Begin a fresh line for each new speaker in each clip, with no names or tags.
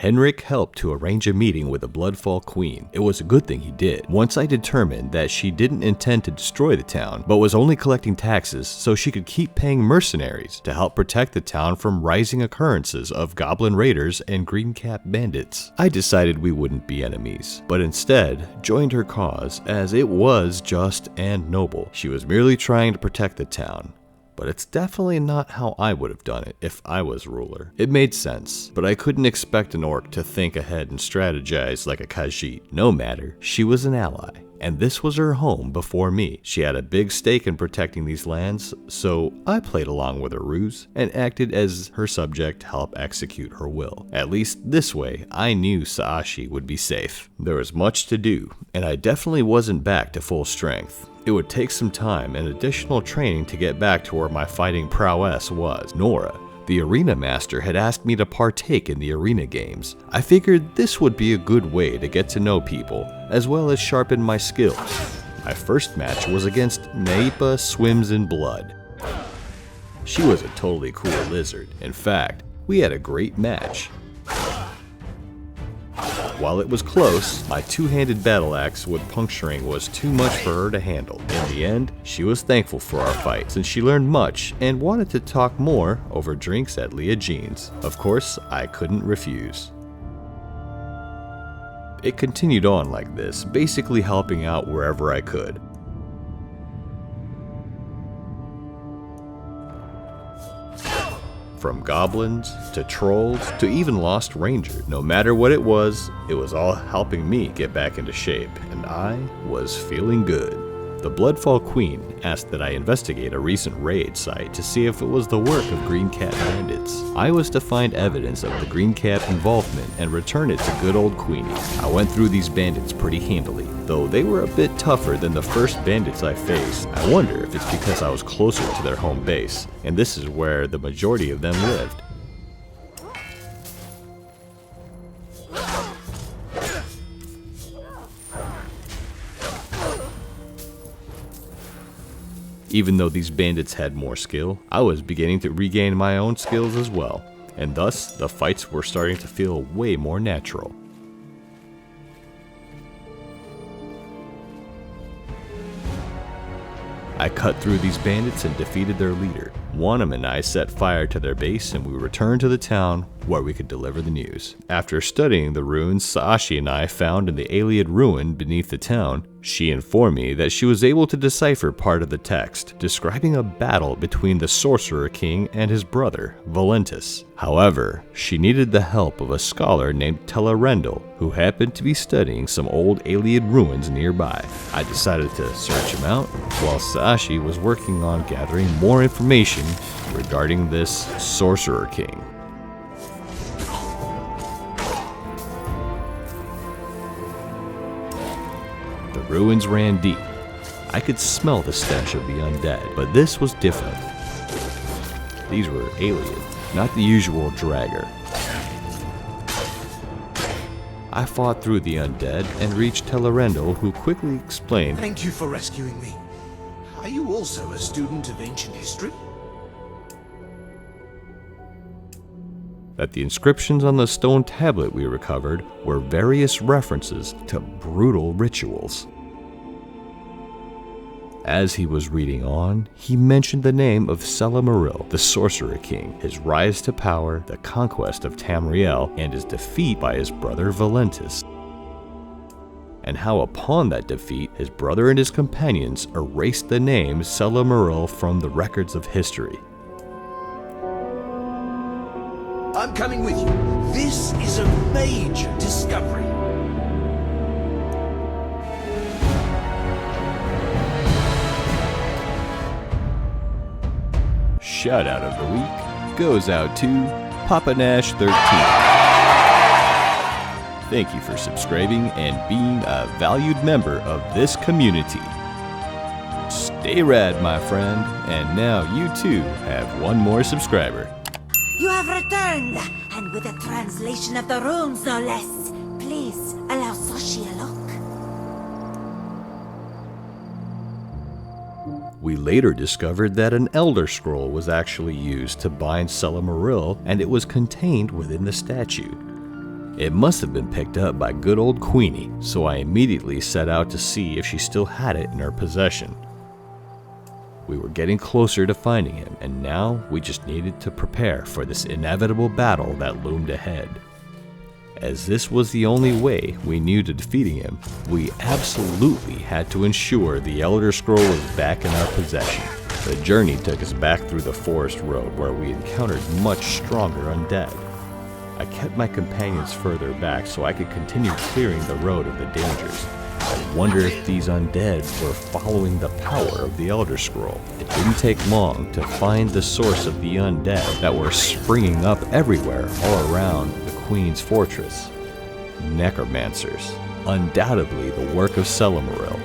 Henrik helped to arrange a meeting with the Bloodfall Queen. It was a good thing he did. Once I determined that she didn't intend to destroy the town, but was only collecting taxes so she could keep paying mercenaries to help protect the town from rising occurrences of goblin raiders and green cap bandits, I decided we wouldn't be enemies, but instead joined her cause as it was just and noble. She was merely trying to protect the town. But it's definitely not how I would have done it if I was ruler. It made sense, but I couldn't expect an orc to think ahead and strategize like a Khajiit. No matter, she was an ally, and this was her home before me. She had a big stake in protecting these lands, so I played along with her ruse and acted as her subject to help execute her will. At least this way, I knew Saashi would be safe. There was much to do, and I definitely wasn't back to full strength. It would take some time and additional training to get back to where my fighting prowess was. Nora, the arena master, had asked me to partake in the arena games. I figured this would be a good way to get to know people, as well as sharpen my skills. My first match was against Naipa Swims in Blood. She was a totally cool lizard. In fact, we had a great match. While it was close, my two-handed battle axe with puncturing was too much for her to handle. In the end, she was thankful for our fight since she learned much and wanted to talk more over drinks at Leah Jean's. Of course, I couldn't refuse. It continued on like this, basically helping out wherever I could. From goblins, to trolls, to even lost rangers. No matter what it was all helping me get back into shape, and I was feeling good. The Bloodfall Queen asked that I investigate a recent raid site to see if it was the work of Green Cap bandits. I was to find evidence of the Green Cap involvement and return it to good old Queenie. I went through these bandits pretty handily, though they were a bit tougher than the first bandits I faced. I wonder if it's because I was closer to their home base, and this is where the majority of them lived. Even though these bandits had more skill, I was beginning to regain my own skills as well, and thus the fights were starting to feel way more natural. I cut through these bandits and defeated their leader. Wanham and I set fire to their base and we returned to the town where we could deliver the news. After studying the runes Saashi and I found in the Iliad ruin beneath the town, she informed me that she was able to decipher part of the text, describing a battle between the Sorcerer King and his brother, Valentus. However, she needed the help of a scholar named Tellerendil, who happened to be studying some old Iliad ruins nearby. I decided to search him out, while Saashi was working on gathering more information regarding this Sorcerer King. The ruins ran deep. I could smell the stench of the undead, but this was different. These were alien, not the usual dragger. I fought through the undead and reached Tellerendil, who quickly explained,
"Thank you for rescuing me. Are you also a student of ancient history?"
that the inscriptions on the stone tablet we recovered were various references to brutal rituals. As he was reading on, he mentioned the name of Selamaril, the Sorcerer King, his rise to power, the conquest of Tamriel, and his defeat by his brother Valentus, and how upon that defeat, his brother and his companions erased the name Selamaril from the records of history.
I'm coming with you. This is a major discovery.
Shout out of the week goes out to Papa Nash 13. Thank you for subscribing and being a valued member of this community. Stay rad, my friend, and now you too have one more subscriber.
You have returned, and with a translation of the runes, no less. Please allow Saashi a look.
We later discovered that an Elder Scroll was actually used to bind Selamaril, and it was contained within the statue. It must have been picked up by good old Queenie, so I immediately set out to see if she still had it in her possession. We were getting closer to finding him, and now we just needed to prepare for this inevitable battle that loomed ahead. As this was the only way we knew to defeating him, we absolutely had to ensure the Elder Scroll was back in our possession. The journey took us back through the forest road where we encountered much stronger undead. I kept my companions further back so I could continue clearing the road of the dangers. I wonder if these undead were following the power of the Elder Scroll. It didn't take long to find the source of the undead that were springing up everywhere all around the Queen's fortress. Necromancers, undoubtedly the work of Cyrodiil.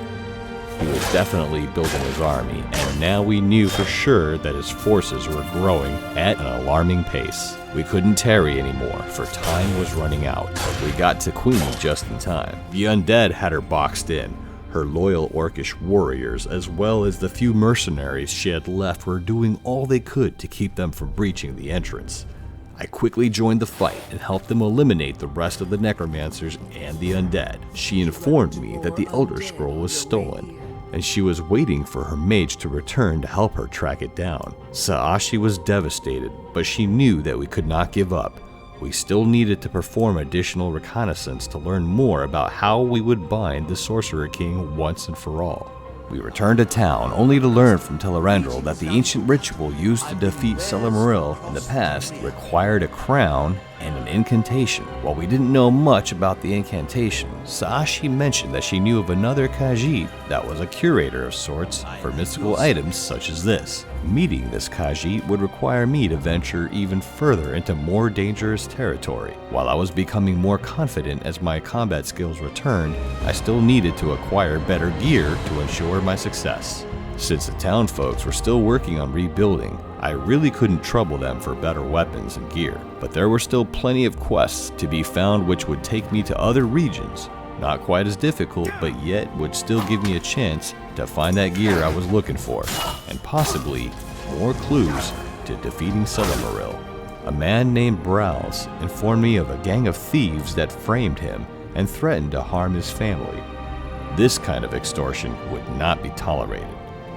He was definitely building his army, and now we knew for sure that his forces were growing at an alarming pace. We couldn't tarry anymore, for time was running out. We got to Queenie just in time. The undead had her boxed in. Her loyal orcish warriors, as well as the few mercenaries she had left, were doing all they could to keep them from breaching the entrance. I quickly joined the fight and helped them eliminate the rest of the necromancers and the undead. She informed me that the Elder Scroll was stolen, and she was waiting for her mage to return to help her track it down. Saashi was devastated, but she knew that we could not give up. We still needed to perform additional reconnaissance to learn more about how we would bind the Sorcerer King once and for all. We returned to town only to learn from Tel'aran'rhial that the ancient ritual used to defeat Cyrodiil in the past required a crown and an incantation. While we didn't know much about the incantation, Saashi mentioned that she knew of another Khajiit that was a curator of sorts for mystical items such as this. Meeting this Khajiit would require me to venture even further into more dangerous territory. While I was becoming more confident as my combat skills returned, I still needed to acquire better gear to ensure my success. Since the town folks were still working on rebuilding, I really couldn't trouble them for better weapons and gear, but there were still plenty of quests to be found which would take me to other regions. Not quite as difficult, but yet would still give me a chance to find that gear I was looking for, and possibly more clues to defeating Cyrodiil. A man named Browse informed me of a gang of thieves that framed him and threatened to harm his family. This kind of extortion would not be tolerated.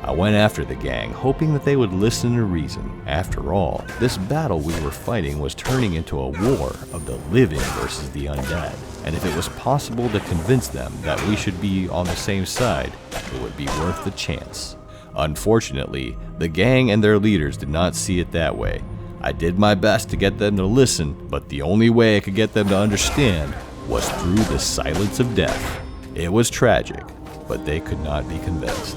I went after the gang, hoping that they would listen to reason. After all, this battle we were fighting was turning into a war of the living versus the undead, and if it was possible to convince them that we should be on the same side, it would be worth the chance. Unfortunately, the gang and their leaders did not see it that way. I did my best to get them to listen, but the only way I could get them to understand was through the silence of death. It was tragic, but they could not be convinced.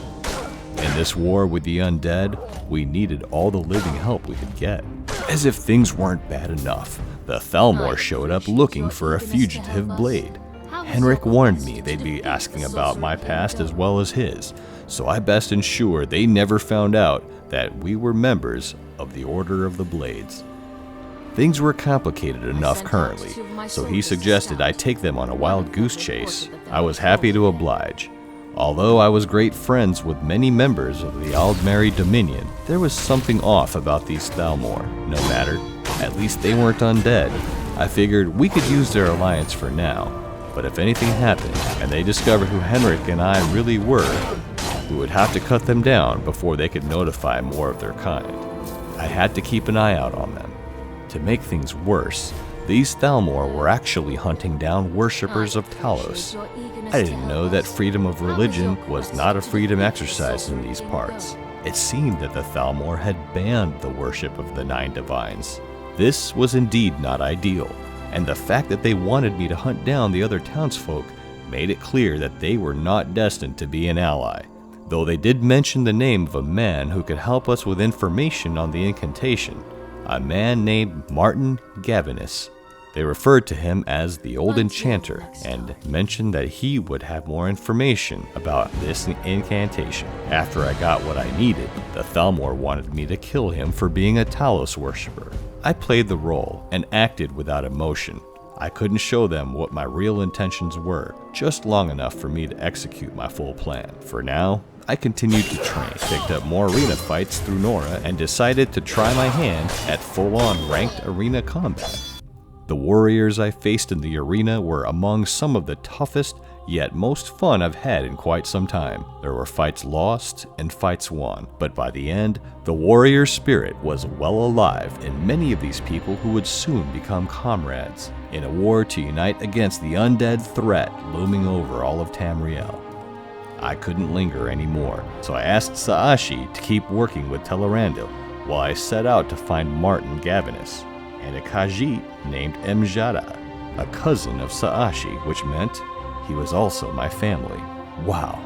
In this war with the undead, we needed all the living help we could get. As if things weren't bad enough, the Thalmor showed up looking for a fugitive blade. Henrik warned me they'd be asking about my past as well as his, so I best ensure they never found out that we were members of the Order of the Blades. Things were complicated enough currently, so he suggested I take them on a wild goose chase. I was happy to oblige. Although I was great friends with many members of the Aldmeri Dominion, there was something off about these Thalmor. No matter, at least they weren't undead. I figured we could use their alliance for now, but if anything happened and they discovered who Henrik and I really were, we would have to cut them down before they could notify more of their kind. I had to keep an eye out on them. To make things worse, these Thalmor were actually hunting down worshippers of Talos. I didn't know that freedom of religion was not a freedom exercised in these parts. It seemed that the Thalmor had banned the worship of the Nine Divines. This was indeed not ideal, and the fact that they wanted me to hunt down the other townsfolk made it clear that they were not destined to be an ally. Though they did mention the name of a man who could help us with information on the incantation, a man named Martin Gavinus. They referred to him as the Old Enchanter and mentioned that he would have more information about this incantation. After I got what I needed, the Thalmor wanted me to kill him for being a Talos worshipper. I played the role and acted without emotion. I couldn't show them what my real intentions were, just long enough for me to execute my full plan. For now, I continued to train, picked up more arena fights through Nora, and decided to try my hand at full-on ranked arena combat. The warriors I faced in the arena were among some of the toughest, yet most fun I've had in quite some time. There were fights lost and fights won, but by the end, the warrior spirit was well alive in many of these people who would soon become comrades, in a war to unite against the undead threat looming over all of Tamriel. I couldn't linger anymore, so I asked Saashi to keep working with Tel'aran'rhiod while I set out to find Martin Gavinus and a Khajiit named Mjada, a cousin of Saashi, which meant he was also my family. Wow,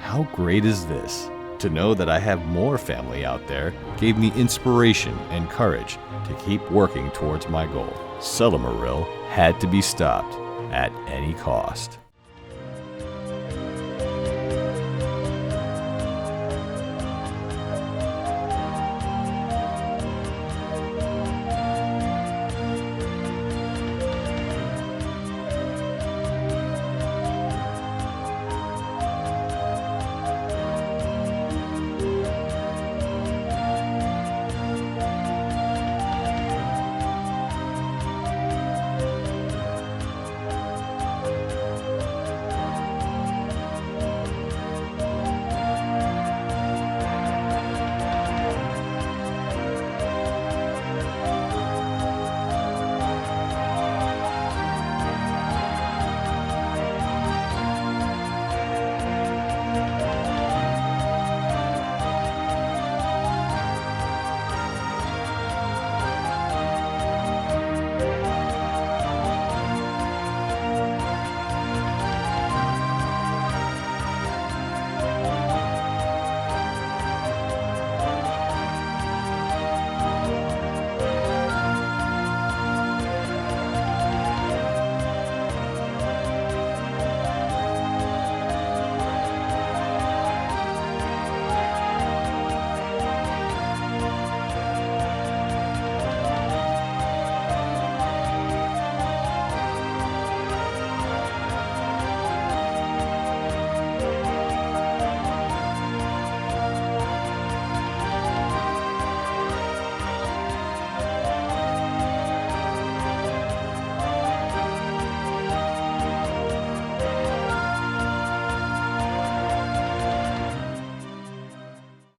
how great is this? To know that I have more family out there gave me inspiration and courage to keep working towards my goal. Silmaril had to be stopped at any cost.